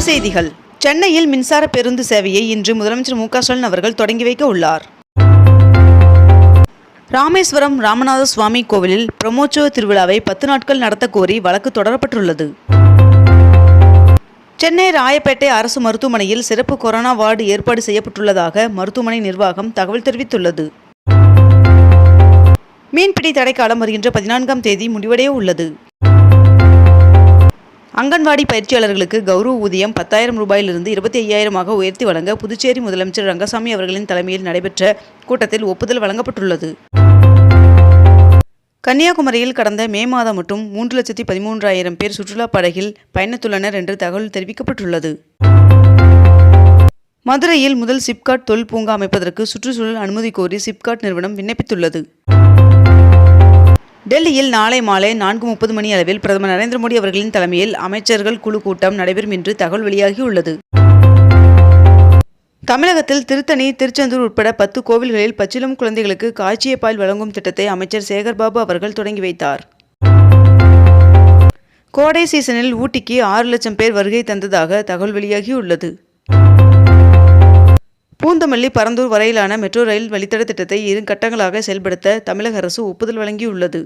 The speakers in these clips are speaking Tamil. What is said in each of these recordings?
செய்திகள். சென்னையில் மின்சார பேருந்து சேவையை இன்று முதலமைச்சர் மு க ஸ்டாலின் அவர்கள் தொடங்கி வைக்க உள்ளார். ராமேஸ்வரம் ராமநாத சுவாமி கோவிலில் பிரம்மோற்சவ திருவிழாவை 10 நாட்கள் நடத்த கோரி வழக்கு தொடரப்பட்டுள்ளது. சென்னை ராயப்பேட்டை அரசு மருத்துவமனையில் சிறப்பு கொரோனா வார்டு ஏற்பாடு செய்யப்பட்டுள்ளதாக மருத்துவமனை நிர்வாகம் தகவல் தெரிவித்துள்ளது. மீன்பிடி தடைக்காலம் வருகின்ற 14ஆம் தேதி முடிவடைய உள்ளது. அங்கன்வாடி பயிற்சியாளர்களுக்கு கௌரவ ஊதியம் 10,000 ரூபாயிலிருந்து 25,000 உயர்த்தி வழங்க புதுச்சேரி முதலமைச்சர் ரங்கசாமி அவர்களின் தலைமையில் நடைபெற்ற கூட்டத்தில் ஒப்புதல் வழங்கப்பட்டுள்ளது. கன்னியாகுமரியில் கடந்த மே மாதம் மட்டும் 3,13,000 பேர் சுற்றுலா படகில் பயணித்துள்ளனர் என்று தகவல் தெரிவிக்கப்பட்டுள்ளது. மதுரையில் முதல் சிப்காட் தொழில் பூங்கா அமைப்பதற்கு சுற்றுச்சூழல் அனுமதி கோரி சிப்காட் நிறுவனம் விண்ணப்பித்துள்ளது. டெல்லியில் நாளை மாலை 4:30 மணி அளவில் பிரதமர் நரேந்திர மோடி அவர்களின் தலைமையில் அமைச்சர்கள் குழு கூட்டம் நடைபெறும் என்று தகவல் வெளியாகியுள்ளது. தமிழகத்தில் திருத்தணி, திருச்செந்தூர் உட்பட 10 கோவில்களில் பச்சிளம் குழந்தைகளுக்கு காய்ச்சிய பால் வழங்கும் திட்டத்தை அமைச்சர் சேகர்பாபு அவர்கள் தொடங்கி வைத்தார். கோடை சீசனில் ஊட்டிக்கு 6 லட்சம் பேர் வருகை தந்ததாக தகவல் வெளியாகியுள்ளது. பூந்தமல்லி பரந்தூர் வரையிலான மெட்ரோ ரயில் வழித்தட திட்டத்தை 2 கட்டங்களாக செயல்படுத்த தமிழக அரசு ஒப்புதல் வழங்கியுள்ளது.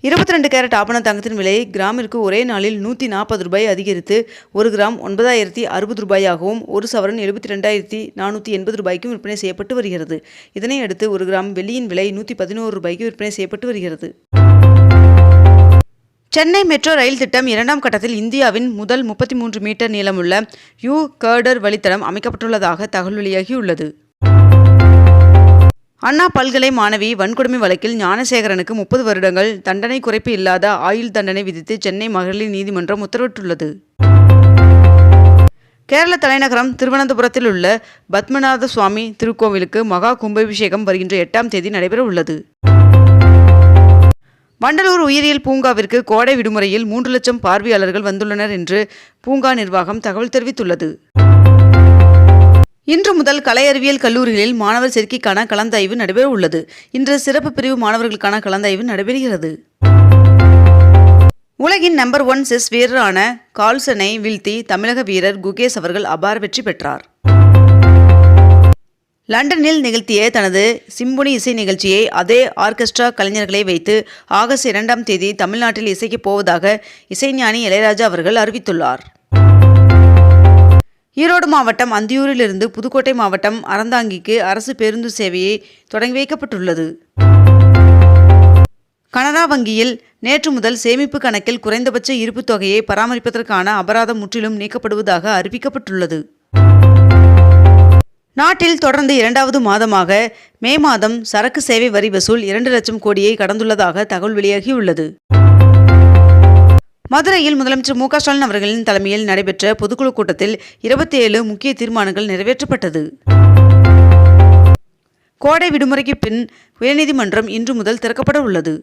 22 கேரட் ஆபண தங்கத்தின் விலை கிராமிற்கு ஒரே நாளில் 140 ரூபாய் அதிகரித்து 1 கிராம் 9,060 ரூபாயாகவும் 1 சவரன் 72,480 ரூபாய்க்கும் விற்பனை செய்யப்பட்டு வருகிறது. இதனை அடுத்து 1 கிராம் வெள்ளியின் விலை 111 ரூபாய்க்கு விற்பனை செய்யப்பட்டு வருகிறது. சென்னை மெட்ரோ ரயில் திட்டம் 2ஆம் கட்டத்தில் இந்தியாவின் முதல் 33 மீட்டர் நீளமுள்ள யூ கர்டர் வழித்தடம் அமைக்கப்பட்டுள்ளதாக தகவல் வெளியாகியுள்ளது. அண்ணா பல்கலை மாணவி வன்கொடுமை வழக்கில் ஞானசேகரனுக்கு 30 வருடங்கள் தண்டனை குறைப்பு இல்லாத ஆயுள் தண்டனை விதித்து சென்னை மகளிர் நீதிமன்றம் உத்தரவிட்டுள்ளது. கேரள தலைநகரம் திருவனந்தபுரத்தில் உள்ள பத்மநாத சுவாமி திருக்கோவிலுக்கு மகா கும்பாபிஷேகம் வருகின்ற 8ஆம் தேதி நடைபெற உள்ளது. வண்டலூர் உயிரியல் பூங்காவிற்கு கோடை விடுமுறையில் 3 லட்சம் பார்வையாளர்கள் வந்துள்ளனர் என்று பூங்கா நிர்வாகம் தகவல் தெரிவித்துள்ளது. இன்று முதல் கலை அறிவியல் கல்லூரிகளில் மாணவர் சேர்க்கைக்கான கலந்தாய்வு நடைபெற உள்ளது. இன்று சிறப்பு பிரிவு மாணவர்களுக்கான கலந்தாய்வு நடைபெறுகிறது. உலகின் நம்பர் 1 செஸ் வீரரான கார்ல்சனை வீழ்த்தி தமிழக வீரர் குகேஷ் அவர்கள் அபார வெற்றி பெற்றார். லண்டனில் நிகழ்த்திய தனது சிம்பொனி இசை நிகழ்ச்சியை அதே ஆர்கெஸ்ட்ரா கலைஞர்களை வைத்து ஆகஸ்ட் 2ஆம் தேதி தமிழ்நாட்டில் இசைக்கப் போவதாக இசைஞானி இளையராஜா அவர்கள் அறிவித்துள்ளார். ஈரோடு மாவட்டம் அந்தியூரிலிருந்து புதுக்கோட்டை மாவட்டம் அறந்தாங்கிக்கு அரசு பேருந்து சேவையை தொடங்கி வைக்கப்பட்டுள்ளது. கனரா வங்கியில் நேற்று முதல் சேமிப்பு கணக்கில் குறைந்தபட்ச இருப்பு தொகையை பராமரிப்பதற்கான அபராதம் முற்றிலும் நீக்கப்படுவதாக அறிவிக்கப்பட்டுள்ளது. நாட்டில் தொடர்ந்து 2வது மாதமாக மே மாதம் சரக்கு சேவை வரி வசூல் 2 லட்சம் கோடியை கடந்துள்ளதாக தகவல் வெளியாகியுள்ளது. மதுரையில் முதலமைச்சர் மு க ஸ்டாலின் அவர்களின் தலைமையில் நடைபெற்ற பொதுக்குழு கூட்டத்தில் 27 முக்கிய தீர்மானங்கள் நிறைவேற்றப்பட்டது. கோடை விடுமுறைக்கு பின் உயர்நீதிமன்றம் இன்று முதல் திறக்கப்பட உள்ளது.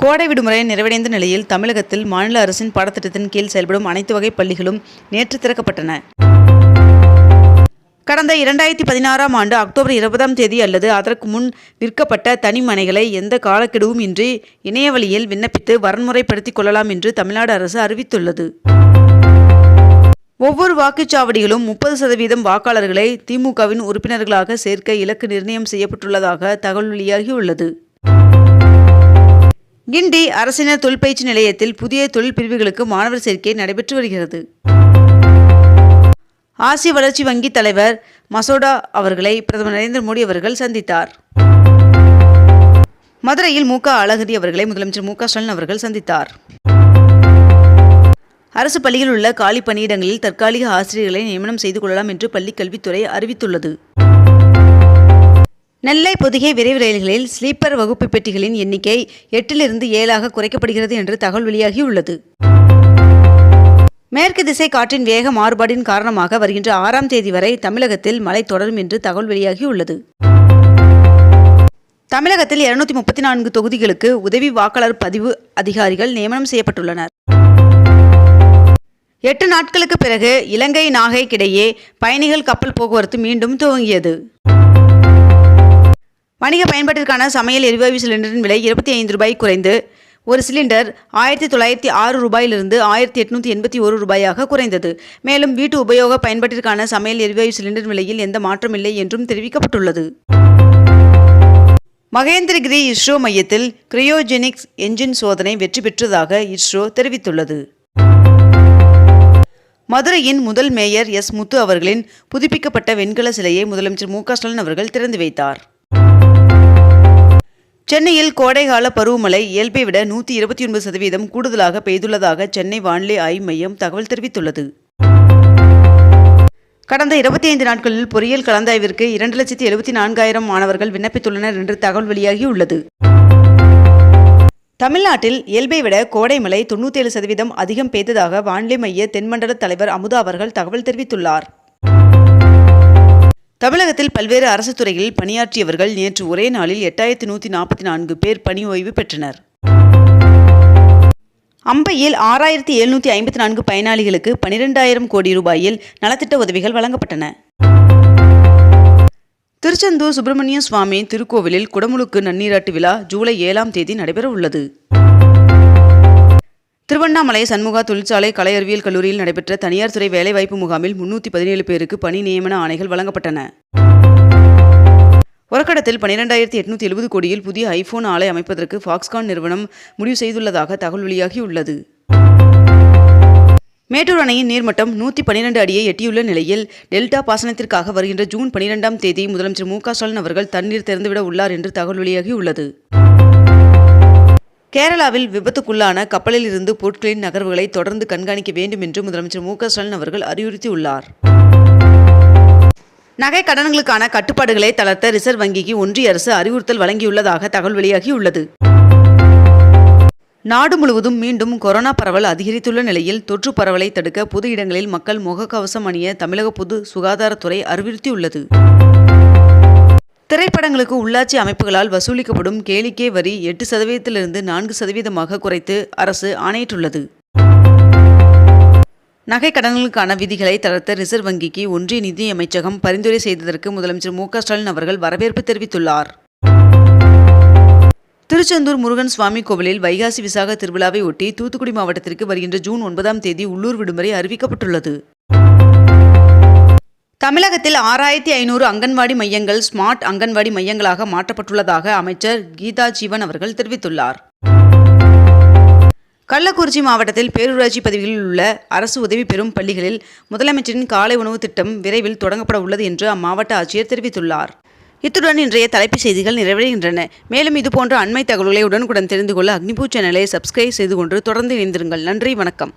கோடை விடுமுறை நிறைவடைந்த நிலையில் தமிழகத்தில் மாநில அரசின் பாடத்திட்டத்தின் கீழ் செயல்படும் அனைத்து வகை பள்ளிகளும் நேற்று திறக்கப்பட்டன. கடந்த 2016ஆம் ஆண்டு அக்டோபர் 20ஆம் தேதி அல்லது அதற்கு முன் விற்கப்பட்ட தனி மனைகளை எந்த காலக்கெடுவும் இன்றி இணையவழியில் விண்ணப்பித்து வரன்முறைப்படுத்திக் கொள்ளலாம் என்று தமிழ்நாடு அரசு அறிவித்துள்ளது. ஒவ்வொரு வாக்குச்சாவடிகளும் 30% வாக்காளர்களை திமுகவின் உறுப்பினர்களாக சேர்க்க இலக்கு நிர்ணயம் செய்யப்பட்டுள்ளதாக தகவல் வெளியாகியுள்ளது. கிண்டி அரசினர் தொழிற்பயிற்சி நிலையத்தில் புதிய தொழில் பிரிவுகளுக்கு மாணவர் சேர்க்கை நடைபெற்று வருகிறது. ஆசிய வளர்ச்சி வங்கி தலைவர் மசோடா அவர்களை பிரதமர் நரேந்திர மோடி அவர்கள் சந்தித்தார். மதுரையில் மு க அழகிரி அவர்களை முதலமைச்சர் மு க ஸ்டாலின் அவர்கள் சந்தித்தார். அரசு பள்ளியில் உள்ள காலி பணியிடங்களில் தற்காலிக ஆசிரியர்களை நியமனம் செய்து கொள்ளலாம் என்று பள்ளிக் கல்வித்துறை அறிவித்துள்ளது. நெல்லை பொதிகை விரைவு ரயில்களில் ஸ்லீப்பர் வகுப்பு பெட்டிகளின் எண்ணிக்கை 8லிருந்து 7ஆக குறைக்கப்படுகிறது என்று தகவல் வெளியாகியுள்ளது. மேற்கு திசை காற்றின் வேக மாறுபாடின் காரணமாக வருகின்ற 6ஆம் தேதி வரை தமிழகத்தில் மழை தொடரும் என்று தகவல் வெளியாகியுள்ளது. தமிழகத்தில் 234 தொகுதிகளுக்கு உதவி வாக்காளர் பதிவு அதிகாரிகள் நியமனம் செய்யப்பட்டுள்ளனர். 8 நாட்களுக்கு பிறகு இலங்கை நாகைக்கிடையே பயணிகள் கப்பல் போக்குவரத்து மீண்டும் துவங்கியது. வணிக பயன்பாட்டிற்கான சமையல் எரிவாயு சிலிண்டரின் விலை 25 ரூபாய் குறைந்து ஒரு சிலிண்டர் 1906 ரூபாயிலிருந்து 1881 ரூபாயாக குறைந்தது. மேலும் வீட்டு உபயோக பயன்பாட்டிற்கான சமையல் எரிவாயு சிலிண்டர் விலையில் எந்த மாற்றமில்லை என்றும் தெரிவிக்கப்பட்டுள்ளது. மகேந்திரகிரி இஸ்ரோ மையத்தில் கிரையோஜெனிக்ஸ் என்ஜின் சோதனை வெற்றி பெற்றதாக இஸ்ரோ தெரிவித்துள்ளது. மதுரையின் முதல் மேயர் எஸ். முத்து அவர்களின் புதுப்பிக்கப்பட்ட வெண்கல சிலையை முதலமைச்சர் மு.க.ஸ்டாலின் அவர்கள் திறந்து வைத்தார். சென்னையில் கோடைகால பருவமழை இயல்பை விட 129% கூடுதலாக பெய்துள்ளதாக சென்னை வானிலை ஆய்வு மையம் தகவல் தெரிவித்துள்ளது. கடந்த 25 நாட்களில் பொறியியல் கலந்தாய்விற்கு 2,74,000 மாணவர்கள் விண்ணப்பித்துள்ளனர் என்று தகவல் வெளியாகியுள்ளது. தமிழ்நாட்டில் இயல்பை விட கோடை மழை 97% அதிகம் பெய்ததாக வானிலை மைய தென்மண்டல தலைவர் அமுதா அவர்கள் தகவல் தெரிவித்துள்ளார். தமிழகத்தில் பல்வேறு அரசு துறைகளில் பணியாற்றியவர்கள் நேற்று ஒரே நாளில் 8144 பேர் பணி ஓய்வு பெற்றனர். அம்பையில் 6754 பயனாளிகளுக்கு 12,000 கோடி ரூபாயில் நலத்திட்ட உதவிகள் வழங்கப்பட்டன. திருச்செந்தூர் சுப்பிரமணிய சுவாமி திருக்கோவிலில் குடமுழுக்கு நன்னீராட்டு விழா ஜூலை 7ஆம் தேதி நடைபெற உள்ளது. திருவண்ணாமலை சண்முகா தொழிற்சாலை கலை அறிவியல் கல்லூரியில் நடைபெற்ற தனியார் துறை வேலைவாய்ப்பு முகாமில் 317 பேருக்கு பணி நியமன ஆணைகள் வழங்கப்பட்டன. ஒரக்கடத்தில் 12,870 கோடியில் புதிய ஐபோன் ஆலை அமைப்பதற்கு ஃபாக்ஸ்கான் நிறுவனம் முடிவு செய்துள்ளதாக தகவல் வெளியாகியுள்ளது. மேட்டூர் அணையின் நீர்மட்டம் 112 அடியை எட்டியுள்ள நிலையில் டெல்டா பாசனத்திற்காக வருகின்ற ஜூன் 12ஆம் தேதி முதலமைச்சர் மு.க.ஸ்டாலின் அவர்கள் தண்ணீர் திறந்துவிட உள்ளார் என்று தகவல் வெளியாகியுள்ளது. கேரளாவில் விபத்துக்குள்ளான கப்பலில் இருந்து பொருட்களின் நகர்வுகளை தொடர்ந்து கண்காணிக்க வேண்டும் என்று முதலமைச்சர் மு.க.ஸ்டாலின் அவர்கள் அறிவுறுத்தியுள்ளார். நகை கடன்களுக்கான கட்டுப்பாடுகளை தளர்த்த ரிசர்வ் வங்கிக்கு ஒன்றிய அரசு அறிவுறுத்தல் வழங்கியுள்ளதாக தகவல் வெளியாகியுள்ளது. நாடு முழுவதும் மீண்டும் கொரோனா பரவல் அதிகரித்துள்ள நிலையில் தொற்று பரவலை தடுக்க பொது இடங்களில் மக்கள் முகக்கவசம் அணிய தமிழக பொது சுகாதாரத்துறை அறிவுறுத்தியுள்ளது. திரைப்படங்களுக்கு உள்ளாட்சி அமைப்புகளால் வசூலிக்கப்படும் கேளிக்கை வரி 8%லிருந்து 4% குறைத்து அரசு ஆணையிட்டுள்ளது. நகை கடன்களுக்கான விதிகளை தளர்த்த ரிசர்வ் வங்கிக்கு ஒன்றிய நிதி அமைச்சகம் பரிந்துரை செய்ததற்கு முதலமைச்சர் மு.க.ஸ்டாலின் அவர்கள் வரவேற்பு தெரிவித்துள்ளார். திருச்செந்தூர் முருகன் சுவாமி கோவிலில் வைகாசி விசாக திருவிழாவை ஒட்டி தூத்துக்குடி மாவட்டத்திற்கு வருகின்ற ஜூன் 9ஆம் தேதி உள்ளூர் விடுமுறை அறிவிக்கப்பட்டுள்ளது. தமிழகத்தில் 6500 அங்கன்வாடி மையங்கள் ஸ்மார்ட் அங்கன்வாடி மையங்களாக மாற்றப்பட்டுள்ளதாக அமைச்சர் கீதா ஜீவன் அவர்கள் தெரிவித்துள்ளார். கள்ளக்குறிச்சி மாவட்டத்தில் பேரூராட்சி பதவிகளில் உள்ள அரசு உதவி பெறும் பள்ளிகளில் முதலமைச்சரின் காலை உணவு திட்டம் விரைவில் தொடங்கப்பட உள்ளது என்று அம்மாவட்ட ஆட்சியர் தெரிவித்துள்ளார். இத்துடன் இன்றைய தலைப்புச் செய்திகள் நிறைவடைகின்றன. மேலும் இதுபோன்ற அண்மை தகவல்களை உடனுக்குடன் தெரிந்து கொள்ள அக்னிபூ சேனலை சப்ஸ்கிரைப் செய்து கொண்டு தொடர்ந்து இணைந்திருங்கள். நன்றி, வணக்கம்.